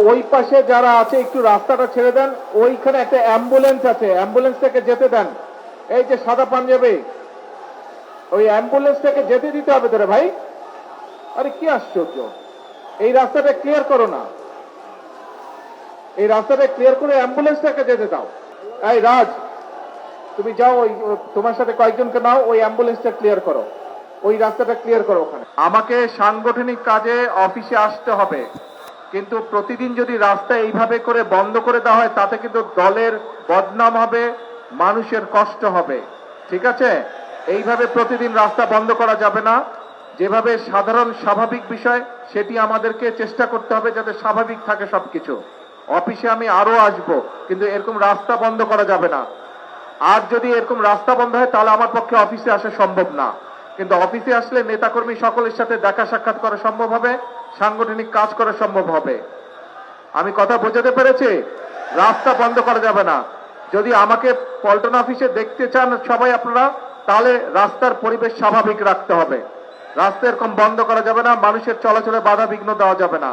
ওই পাশে যারা আছে একটু রাস্তাটা ছেড়ে দেন, ওইখানে একটা অ্যাম্বুলেন্স আছে, অ্যাম্বুলেন্স থেকে যেতে দেন। এই যে সাদা পাঞ্জাবি, ওই অ্যাম্বুলেন্স থেকে যেতে দিতে হবে তোরে ভাই। আরে কি আশ্চর্য, এই রাস্তাটা ক্লিয়ার করো না, এই রাস্তাটা ক্লিয়ার করে অ্যাম্বুলেন্সটাকে যেতে দাও। এই রাজ, তুমি যাও, ওই তোমার সাথে কয়েকজনকে নাও, ওই অ্যাম্বুলেন্সটা ক্লিয়ার করো, ওই রাস্তাটা ক্লিয়ার করো ওখানে। আমাকে সাংগঠনিক কাজে অফিসে আসতে হবে, কিন্তু প্রতিদিন যদি রাস্তা এইভাবে করে বন্ধ করে দেওয়া হয় তাতে কিন্তু দলের বদনাম হবে, মানুষের কষ্ট হবে। ঠিক আছে, এইভাবে প্রতিদিন রাস্তা বন্ধ করা যাবে না। যেভাবে সাধারণ স্বাভাবিক বিষয় সেটি আমাদেরকে চেষ্টা করতে হবে যাতে স্বাভাবিক থাকে সবকিছু। অফিসে আমি আরো আসব, কিন্তু এরকম রাস্তা বন্ধ করা যাবে না। আর যদি এরকম রাস্তা বন্ধ হয় তাহলে আমার পক্ষে অফিসে আসা সম্ভব না, কিন্তু অফিসে আসলে নেতাকর্মী সকলের সাথে দেখা সাক্ষাৎ করা সম্ভব হবে, সাংগঠনিক কাজ করা সম্ভব হবে। আমি কথা বোঝাতে পেরেছি? রাস্তা বন্ধ করা যাবে না। যদি আমাকে পল্টন অফিসে দেখতে চান সবাই আপনারা, তাহলে রাস্তার পরিবেশ স্বাভাবিক রাখতে হবে। রাস্তা এরকম বন্ধ করা যাবে না, মানুষের চলাচলে বাধা বিঘ্ন দেওয়া যাবে না।